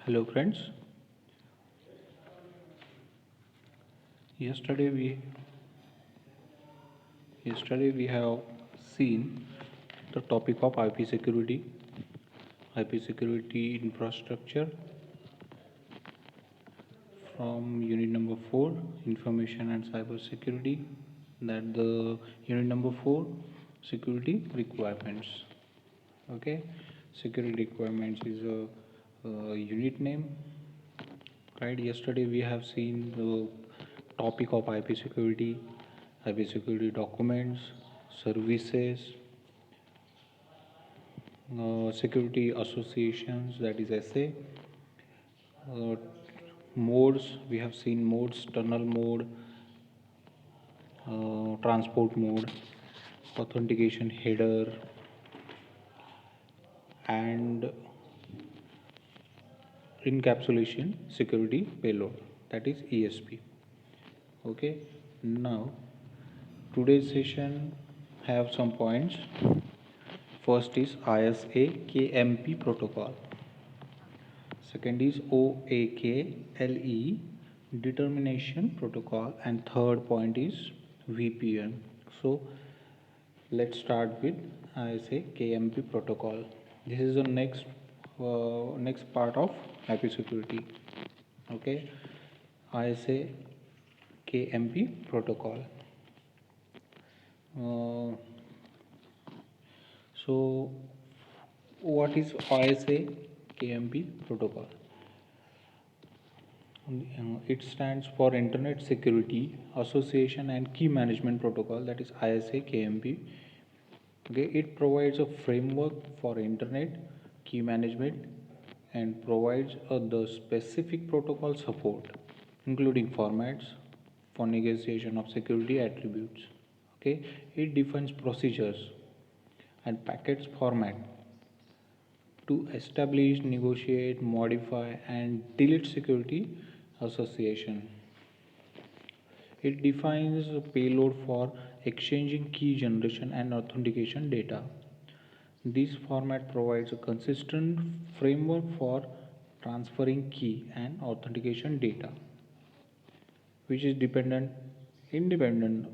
Hello friends. Yesterday we yesterday we have seen the topic of IP security infrastructure from unit number 4, information and cyber security. That the unit number 4, security requirements. Okay, security requirements is a unit name. Right. Yesterday we have seen the topic of IP security documents, services, security associations, that is SA, uh, modes. We have seen modes: tunnel mode, transport mode, authentication header, and encapsulation security payload, that is ESP. Okay, now today's session have some points. First is ISA KMP protocol. Second is OAKLE determination protocol, and third point is VPN. So let's start with ISA KMP protocol. This is the next part of IP security. Okay, ISA KMP protocol. Uh, so what is ISA KMP protocol? It stands for Internet Security Association and Key Management Protocol, that is ISA KMP. Okay, it provides a framework for internet key management and provides the specific protocol support, including formats for negotiation of security attributes. Okay, it defines procedures and packets format to establish, negotiate, modify, and delete security association. It defines a payload for exchanging key generation and authentication data. This format provides a consistent framework for transferring key and authentication data, which is independent of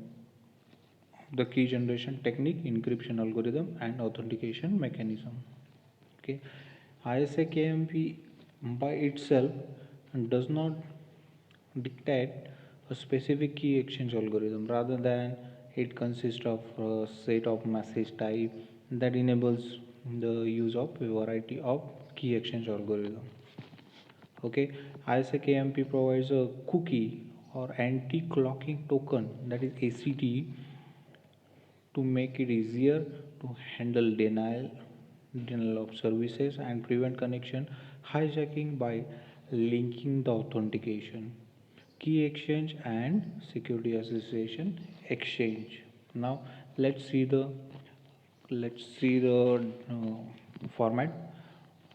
the key generation technique, encryption algorithm, and authentication mechanism. Okay, ISA-KMP by itself does not dictate a specific key exchange algorithm. Rather than, it consists of a set of message type that enables the use of a variety of key exchange algorithm. Okay, ISA-KMP provides a cookie or anti-clocking token, that is ACT, to make it easier to handle denial of services and prevent connection hijacking by linking the authentication, key exchange, and security association exchange. Now let's see the format,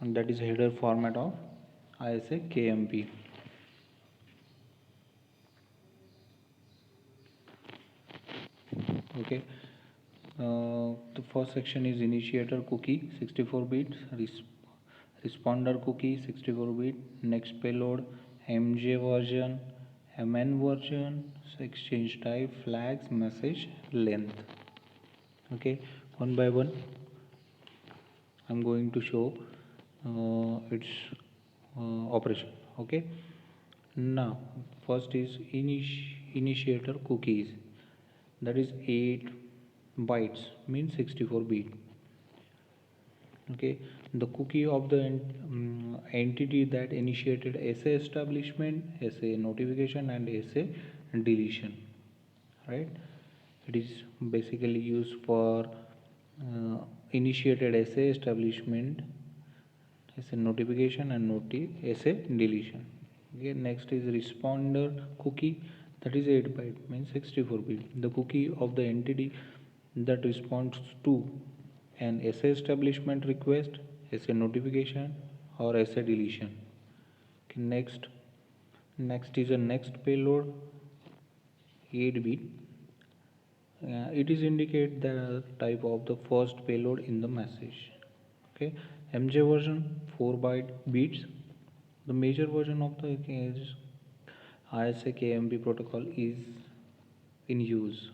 and that is header format of ISA KMP. Okay, the first section is initiator cookie 64 bits, responder cookie 64 bit, next payload MJ version, MN version, exchange type, flags, message length. Okay, one by one I'm going to show its operation. Okay, now first is initiator cookies, that is 8 bytes, means 64 bit. Okay, the cookie of the entity that initiated SA establishment, SA notification, and SA deletion. Right, it is basically used for initiated SA establishment, SA notification, and SA deletion. Okay, next is responder cookie, that is 8 byte, means 64 bit, the cookie of the entity that responds to an SA establishment request, SA notification, or SA deletion. Okay, next is a next payload, 8 bit. It is indicate the type of the first payload in the message. Okay, MJ version 4 byte bits, The major version of the is ISA KMP protocol is in use.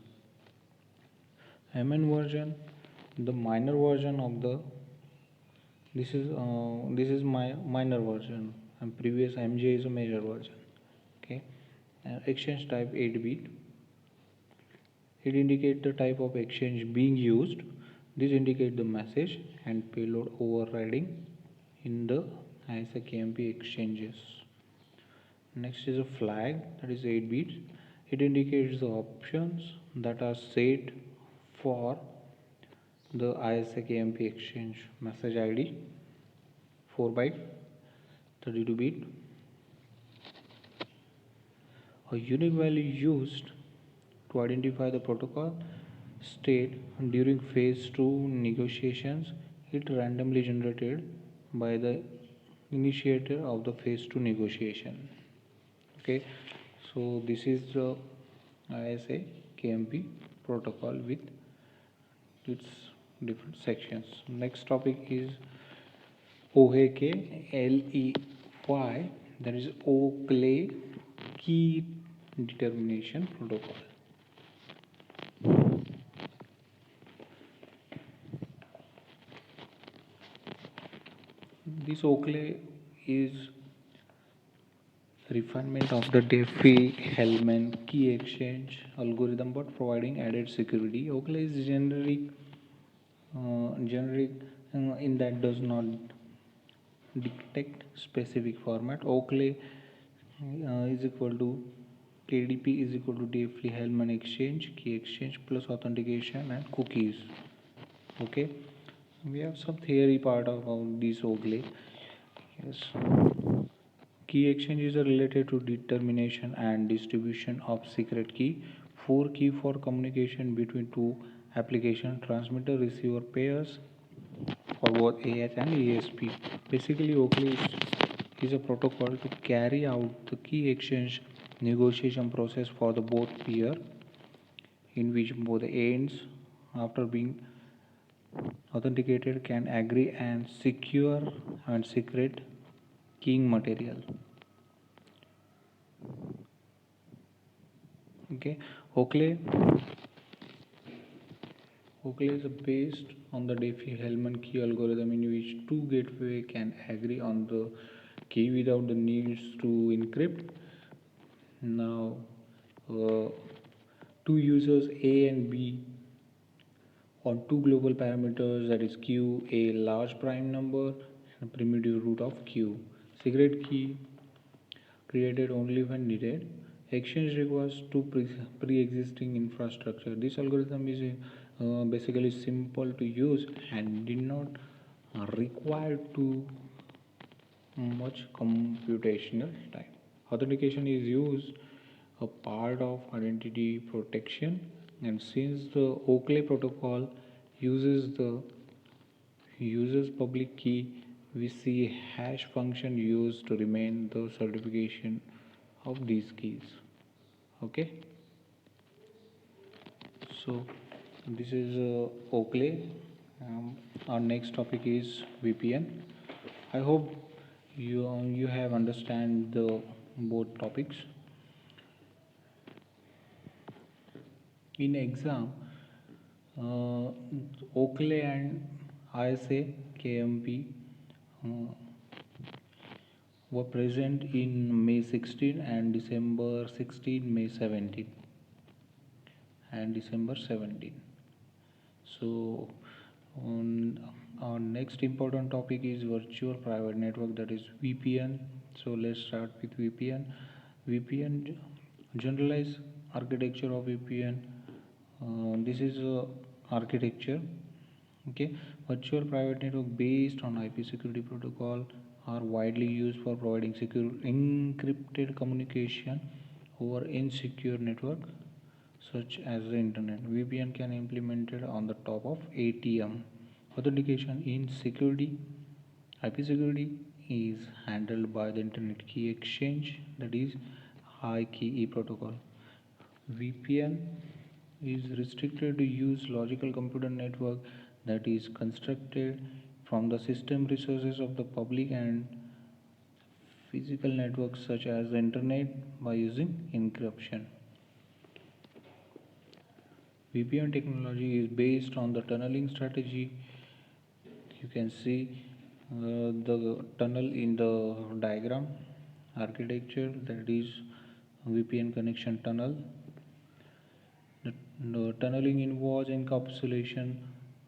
MN version, the minor version of the this is my minor version, and previous MJ is a major version. Okay, exchange type 8-bit. It indicates the type of exchange being used. This indicates the message and payload overriding in the ISA KMP exchanges. Next is a flag, that is 8 bits. It indicates the options that are set for the ISA KMP exchange. Message ID 4 byte, 32 bit. A unique value used to identify the protocol state during phase 2 negotiations. It randomly generated by the initiator of the phase 2 negotiation. Okay, so this is the ISA KMP protocol with its different sections. Next topic is OAK-LEY, that is Oakley Key Determination Protocol. This Oakley is refinement of the Diffie-Hellman key exchange algorithm, but providing added security. Oakley is generic in that does not dictate specific format. Oakley is equal to KDP is equal to Diffie-Hellman exchange, key exchange plus authentication and cookies. Okay, we have some theory part about this Oakley. Yes. Key exchanges are related to determination and distribution of secret key. 4 key for communication between two application transmitter receiver pairs for both AH and ESP. Basically, Oakley is a protocol to carry out the key exchange negotiation process for the both pair, in which both ends, after being authenticated, can agree and secure and secret keying material. Okay, Oakley is based on the Diffie-Hellman key algorithm, in which two gateways can agree on the key without the needs to encrypt. Now, two users A and B on two global parameters, that is Q, a large prime number and primitive root of Q. Secret key created only when needed. Exchange requires two pre-existing infrastructure. This algorithm is basically simple to use and did not require too much computational time. Authentication is used a part of identity protection, and since the Oakley protocol uses the user's public key, we see hash function used to remain the certification of these keys. Okay, so this is Oakley. Our next topic is VPN. I hope you have understand the both topics. In exam, Oakley and ISA KMP uh, were present in May 16 and December 16, May 17 and December 17. So our next important topic is virtual private network, that is VPN. So let's start with VPN. VPN generalized architecture of VPN. This is architecture. Okay, virtual private network based on IP security protocol are widely used for providing secure encrypted communication over insecure network such as the internet. VPN can be implemented on the top of ATM. Authentication in security. IP security is handled by the Internet Key Exchange, that is IKE protocol. VPN is restricted to use logical computer network that is constructed from the system resources of the public and physical networks such as the internet by using encryption. VPN technology is based on the tunneling strategy. You can see the tunnel in the diagram architecture, that is VPN connection tunnel. The tunneling involves encapsulation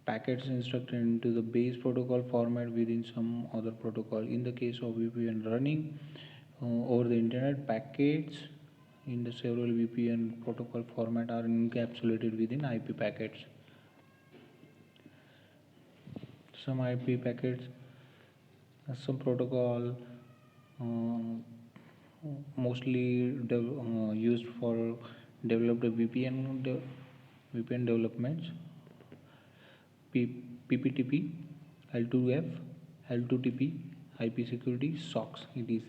packets instructed into the base protocol format within some other protocol. In the case of VPN running over the internet, packets in the several VPN protocol format are encapsulated within IP packets. Some IP packets, some protocol mostly used for developed VPN developments, PPTP, L2F, L2TP, IP security, SOCKS, etc.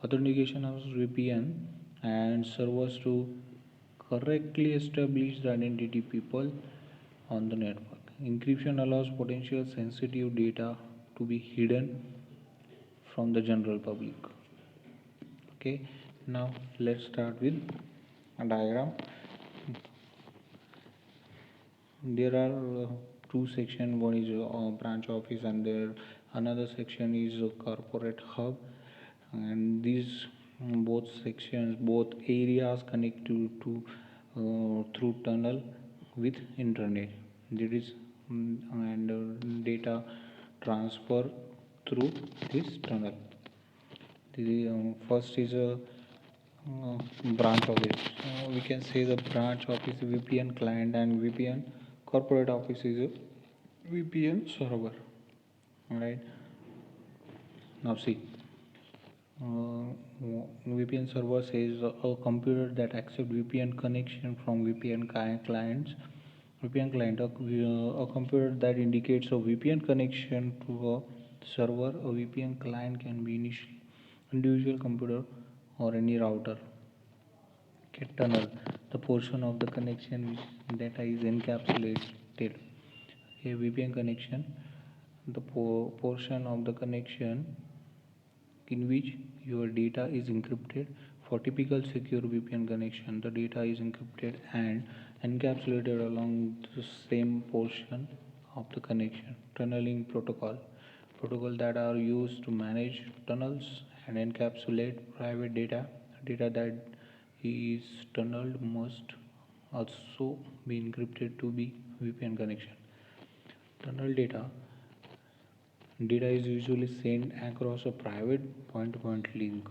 Authentication of VPN and servers to correctly establish the identity people on the network. Encryption allows potential sensitive data to be hidden from the general public. Okay, now let's start with a diagram. There are two sections. One is branch office, and there another section is a corporate hub. And these both sections, both areas connect to through tunnel with internet. There is and data transfer through this tunnel. The first is a branch office. We can say the branch office VPN client, and VPN corporate office is a VPN server. Right now, see. VPN server says a computer that accepts VPN connection from VPN clients. VPN client, a computer that indicates a VPN connection to a server. A VPN client can be individual computer or any router. Okay, tunnel, the portion of the connection which data is encapsulated. A VPN connection, the portion of the connection in which your data is encrypted. For typical secure VPN connection, the data is encrypted and encapsulated along the same portion of the connection. Tunneling protocol that are used to manage tunnels and encapsulate private data. Data that is tunneled must also be encrypted to be VPN connection. Tunnel data is usually sent across a private point-to-point link.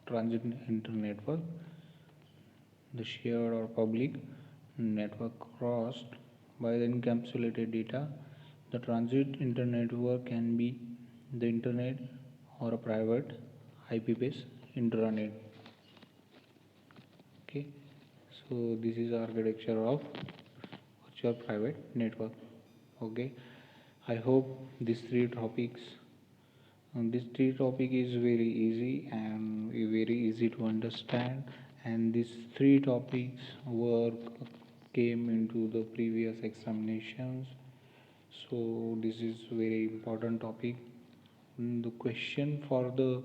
Transit internetwork, the shared or public network crossed by the encapsulated data. The transit internetwork can be the internet or a private IP-based intranet. Okay, so this is the architecture of virtual private network. Okay, I hope these three topics this three topic is very easy and very easy to understand, and these three topics were came into the previous examinations, so this is very important topic. The question for the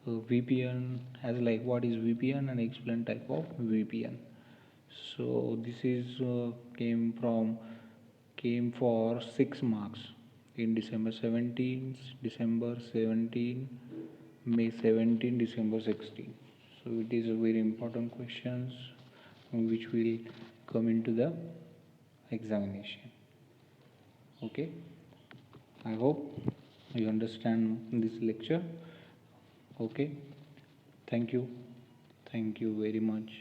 VPN as like what is VPN and explain type of VPN. So this is came for 6 marks in December 17, December 17, May 17, December 16. So it is a very important questions which will come into the examination. Okay, I hope you understand this lecture. Okay, thank you very much.